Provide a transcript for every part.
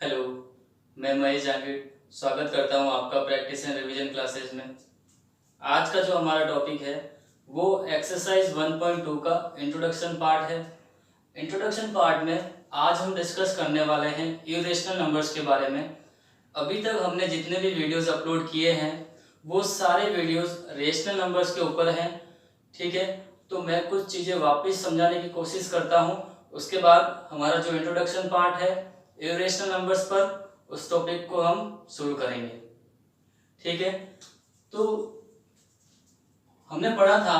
Hello, मैं महेश जांगीर स्वागत करता हूं आपका प्रैक्टिस एंड रिवीजन क्लासेस में। आज का जो हमारा टॉपिक है वो एक्सरसाइज 1.2 का इंट्रोडक्शन पार्ट है। इंट्रोडक्शन पार्ट में आज हम डिस्कस करने वाले हैं इरेशनल नंबर्स के बारे में। अभी तक हमने जितने भी वीडियोस अपलोड किए हैं वो सारे वीडियोस रेशनल नंबर्स के ऊपर हैं, ठीक है। तो मैं कुछ चीज़ें वापस समझाने की कोशिश करता हूँ, उसके बाद हमारा जो इंट्रोडक्शन पार्ट है इरेशनल नंबर्स पर, उस टॉपिक को हम शुरू करेंगे, ठीक है। तो हमने पढ़ा था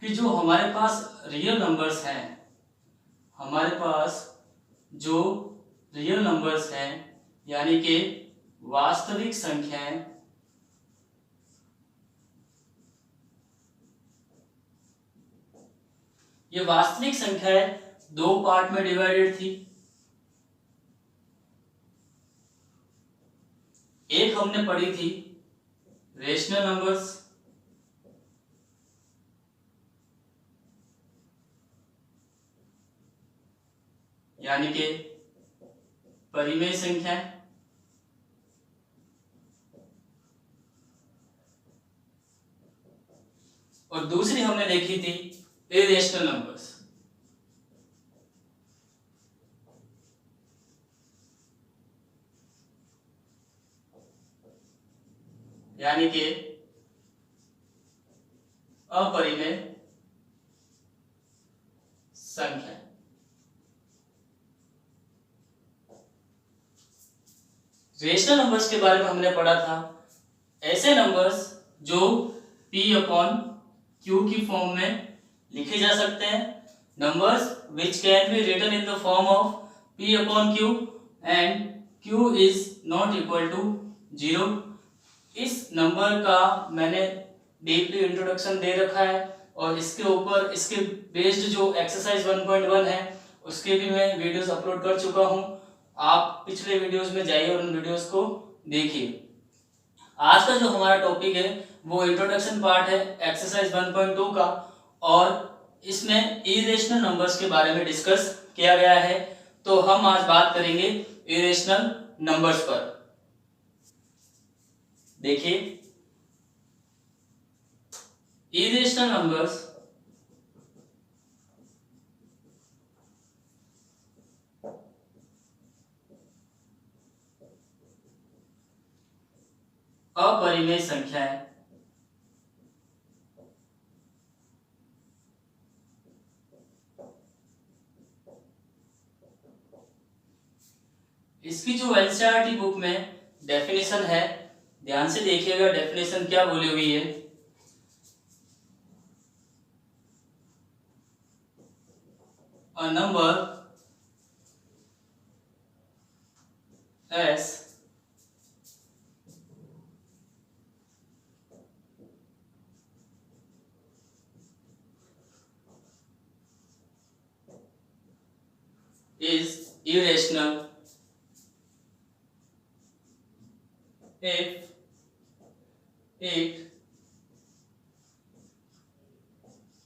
कि जो हमारे पास रियल नंबर्स हैं, हमारे पास जो रियल नंबर्स हैं यानी कि वास्तविक संख्याएं, ये वास्तविक संख्याएं दो पार्ट में डिवाइडेड थी। एक हमने पढ़ी थी रेशनल नंबर्स, यानी कि परिमेय संख्याएं, और दूसरी हमने देखी थी इरेशनल नंबर्स। यानी कि अपरिमेय संख्या। रेशनल नंबर्स के बारे में हमने पढ़ा था ऐसे नंबर्स जो p अपॉन q की फॉर्म में लिखे जा सकते हैं, numbers which can be written in the form of p upon q and q is not equal to 0। इस नंबर का मैंने डीपली इंट्रोडक्शन दे रखा है और इसके ऊपर इसके बेस्ड जो एक्सरसाइज 1.1 है उसके भी मैं वीडियोस अपलोड कर चुका हूं। आप पिछले वीडियोस में जाइए और उन वीडियोस को देखिए। आज का जो हमारा टॉपिक है वो इंट्रोडक्शन पार्ट है एक्सरसाइज 1.2 का, और इसमें इरेशनल नंबर्स के बारे में डिस्कस किया गया है। तो हम आज बात करेंगे इरेशनल नंबर्स पर। देखिए, इरेशनल नंबर्स अपरिमेय संख्याएं इसकी जो एनसीईआरटी बुक में डेफिनेशन है, ध्यान से देखिएगा डेफिनेशन क्या बोली हुई है। A number S is irrational if it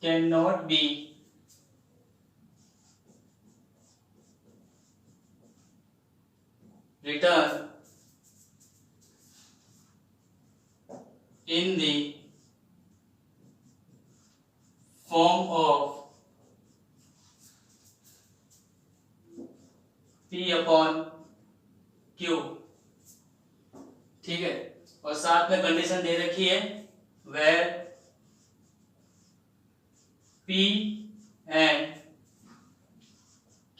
cannot be written in the form of P upon Q, ठीक है। और साथ में कंडीशन दे रखी है where P and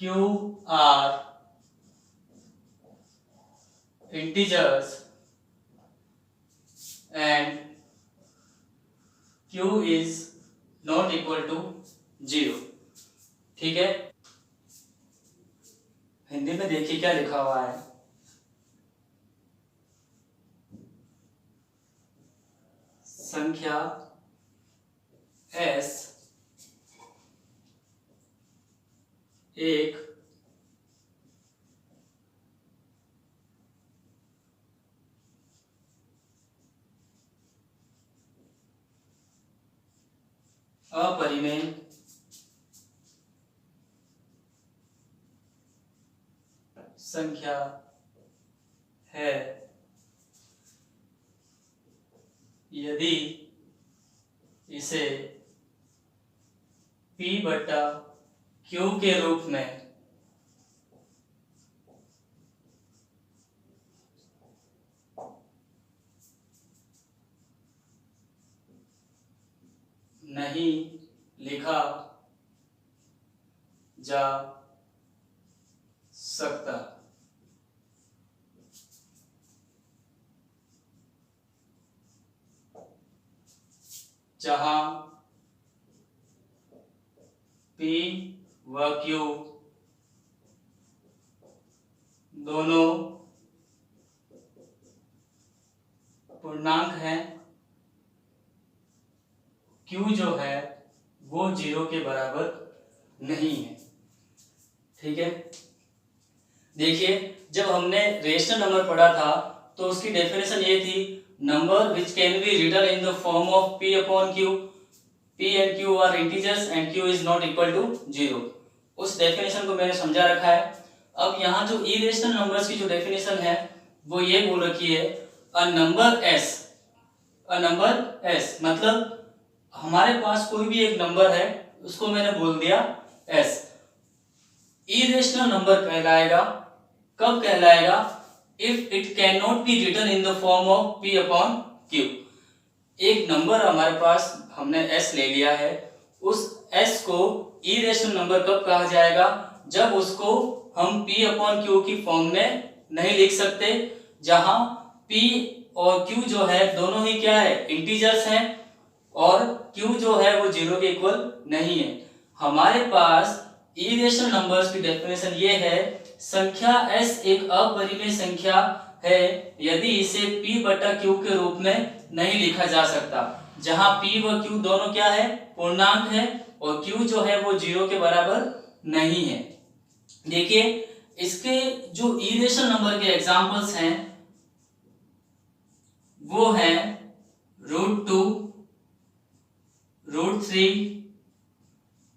Q are integers and Q is not equal to 0, ठीक है। हिंदी में देखिए क्या लिखा हुआ है। संख्या S एक अपरिमेय संख्या है यदि इसे P बटा Q के रूप में नहीं लिखा जा सकता। जहां P व Q दोनों पूर्णांक हैं, Q जो है वो 0 के बराबर नहीं है। ठीक है, देखिए जब हमने रेशनल नंबर पढ़ा था तो उसकी डेफिनेशन ये थी, number which can be written in the form of P upon Q, P and Q are integers and Q is not equal to 0। उस डेफिनेशन को मैंने समझा रखा है। अब यहाँ जो इरेशनल नंबर्स की जो डेफिनेशन है वो ये बोल रखी है, अ नंबर S मतलब हमारे पास कोई भी एक नंबर है, उसको मैंने बोल दिया S। इरेशनल नंबर कहलाएगा, कब कहलाएगा? If it can not be written in the form of P upon Q। एक नंबर हमारे पास हमने S ले लिया है, उस S को इरेशनल नंबर कब कहा जाएगा? जब उसको हम P अपॉन Q की फॉर्म में नहीं लिख सकते, जहां P और Q जो है दोनों ही क्या है? इंटीजर्स हैं, और Q जो है वो 0 के इक्वल नहीं है। हमारे पास इरेशनल नंबर्स की डेफिनेशन ये है, संख्या S एक अपरिमेय संख्या है यदि इसे P बटा Q के रूप में नहीं लिखा जा सकता, जहां P व Q दोनों क्या है? पूर्णांक है, और Q जो है वो 0 के बराबर नहीं है। देखिए इसके जो इरेशनल नंबर के एग्जांपल्स हैं वो हैं √2, √3,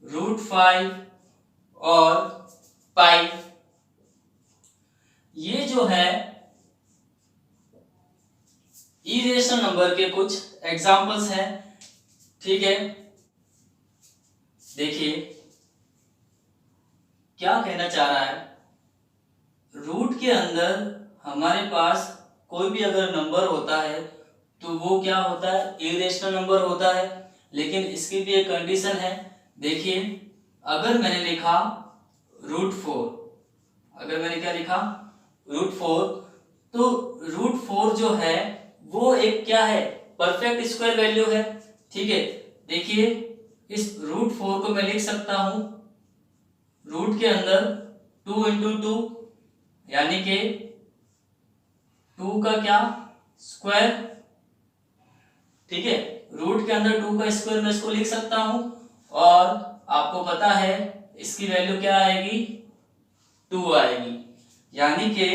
√5 और पाई। ये जो है इरेशनल नंबर के कुछ एग्जांपल्स हैं। ठीक है, देखिए क्या कहना चाह रहा है, रूट के अंदर हमारे पास कोई भी अगर नंबर होता है तो वो क्या होता है? इरेशनल नंबर होता है। लेकिन इसकी भी एक कंडीशन है। देखिए अगर मैंने लिखा √4, अगर मैंने क्या लिखा? √4, तो √4 जो है वो एक क्या है? परफेक्ट स्क्वायर वैल्यू है। ठीक है, देखिए इस √4 को मैं लिख सकता हूं रूट के अंदर 2 इंटू 2, यानी कि 2 का क्या? स्क्वायर। ठीक है, रूट के अंदर 2 का स्क्वायर मैं इसको लिख सकता हूं, और आपको पता है इसकी वैल्यू क्या आएगी? 2 आएगी। यानी कि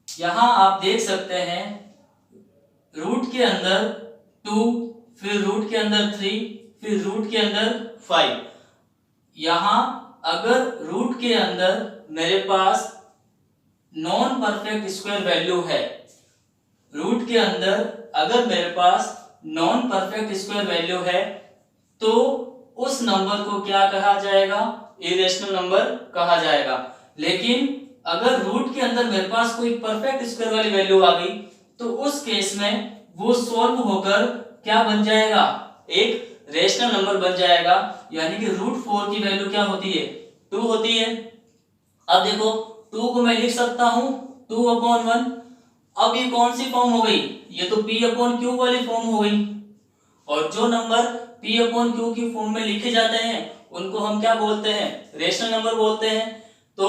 यहां आप देख सकते हैं रूट के अंदर 2, फिर रूट के अंदर 3, फिर रूट के अंदर 5। यहां अगर रूट के अंदर मेरे पास नॉन परफेक्ट स्क्वायर वैल्यू है, रूट के अंदर अगर मेरे पास नॉन परफेक्ट स्क्वायर वैल्यू है तो उस नंबर को क्या कहा जाएगा? इरेशनल नंबर कहा जाएगा। लेकिन अगर रूट के अंदर मेरे पास कोई परफेक्ट स्क्वायर वाली वैल्यू आ गई तो उस केस में वो सॉल्व होकर क्या बन जाएगा? एक रेशनल नंबर बन जाएगा। यानी कि √4 की वैल्यू क्या होती है? 2 होती है। अब देखो 2 को मैं लिख सकता हूं 2/1। अब ये कौन सी फॉर्म हो गई? ये तो P अपॉन Q वाली फॉर्म हो गई। और जो नंबर P अपॉन Q की फॉर्म में लिखे जाते हैं उनको हम क्या बोलते हैं? रेशनल नंबर बोलते हैं। तो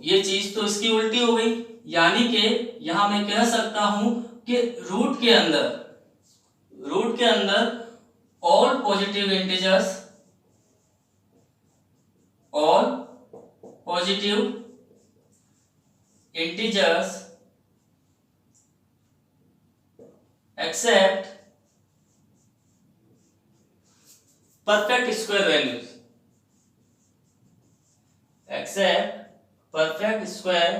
ये चीज तो इसकी उल्टी हो गई। यानी कि यहां मैं कह सकता हूं कि रूट के अंदर all positive integers except perfect square values, accept perfect square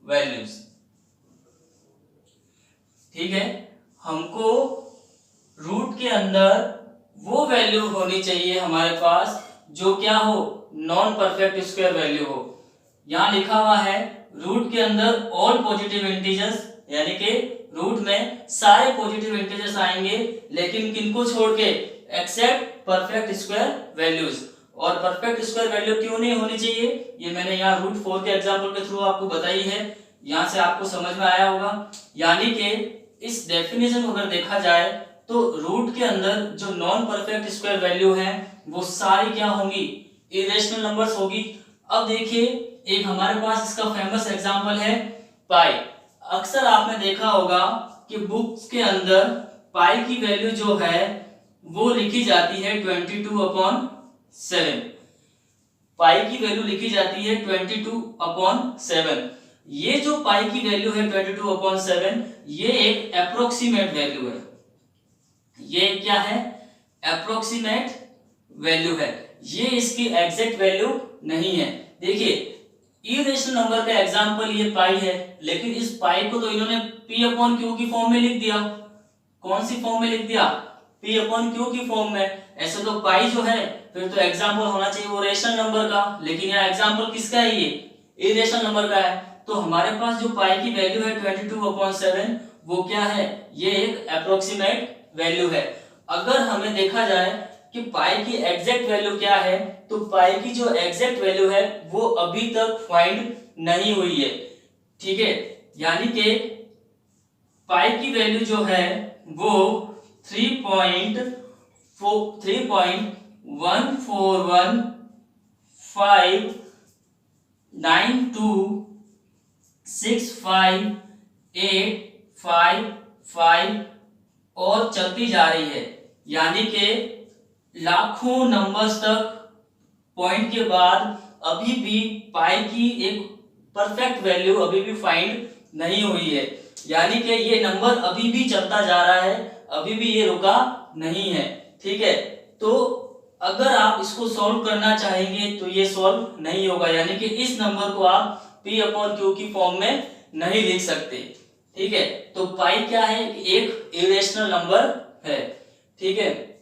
values. ठीक है, हमको रूट के अंदर वो वैल्यू होनी चाहिए हमारे पास जो क्या हो, नॉन परफेक्ट स्क्वायर वैल्यू हो। यहां लिखा हुआ है रूट के अंदर ऑल पॉजिटिव इंटीजर्स, यानी कि रूट में सारे पॉजिटिव इंटीजर्स आएंगे, लेकिन किनको छोड़ के, एक्सेप्ट परफेक्ट स्क्वायर वैल्यूज। और परफेक्ट स्क्वायर वैल्यू क्यों नहीं होनी चाहिए, ये मैंने यहाँ रूट 4 के एग्जांपल के थ्रू आपको बताई है। यहाँ से आपको समझ में आया होगा। यानी कि इस डेफिनेशन को अगर देखा जाए तो रूट के अंदर जो नॉन परफेक्ट स्क्वायर वैल्यू है वो सारी क्या होंगी, इरेशनल नंबर्स होगी। अब देखिए, एक हमारे पास इसका फेमस एग्जांपल है पाई। अक्सर आपने देखा होगा कि बुक्स के अंदर पाई की वैल्यू जो है वो लिखी जाती है 22/7। पाई की वैल्यू लिखी जाती है 22/7। ये जो पाई की वैल्यू है 22/7, ये एक अप्रोक्सीमेट वैल्यू है। ये क्या है, अप्रोक्सीमेट वैल्यू है, ये इसकी एग्जैक्ट वैल्यू नहीं है। देखिए, इरेशनल नंबर का एग्जांपल ये पाई है, लेकिन इस पाई को तो इन्होंने p/q की फॉर्म में लिख दिया। कौन सी फॉर्म में लिख दिया, p/q की फॉर्म में। ऐसे तो पाई जो है फिर तो एग्जांपल होना चाहिए वो रेशनल नंबर का, लेकिन यहाँ एग्जांपल किसका है, ये इरेशनल नंबर का है। तो हमारे पास जो पाई की वैल्यू है 22/7, वो क्या है, ये एक अप्रोक्सीमेट वैल्यू है। अगर हमें देखा जाए कि पाई की एग्जैक्ट वैल्यू क्या है, तो पाई की जो एग्जैक्ट वैल्यू है वो अभी तक फाइंड नहीं हुई है। ठीक है, यानी कि पाई की वैल्यू जो है वो 3.141592658555 और चलती जा रही है। यानी कि लाखों नंबर्स तक पॉइंट के बाद अभी भी पाई की एक परफेक्ट वैल्यू अभी भी फाइंड नहीं हुई है। यानी कि ये नंबर अभी भी चलता जा रहा है, अभी भी ये रुका नहीं है। ठीक है, तो अगर आप इसको सॉल्व करना चाहेंगे तो ये सॉल्व नहीं होगा, यानी कि इस नंबर को आप p/q की फॉर्म में नहीं लिख सकते। ठीक है, तो पाई क्या है, एक इरेशनल नंबर है। ठीक है,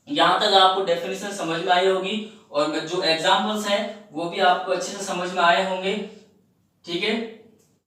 यहां तक आपको डेफिनेशन समझ में आई होगी और जो एग्जांपल्स हैं वो भी आपको अच्छे से समझ में आए होंगे। ठीक है।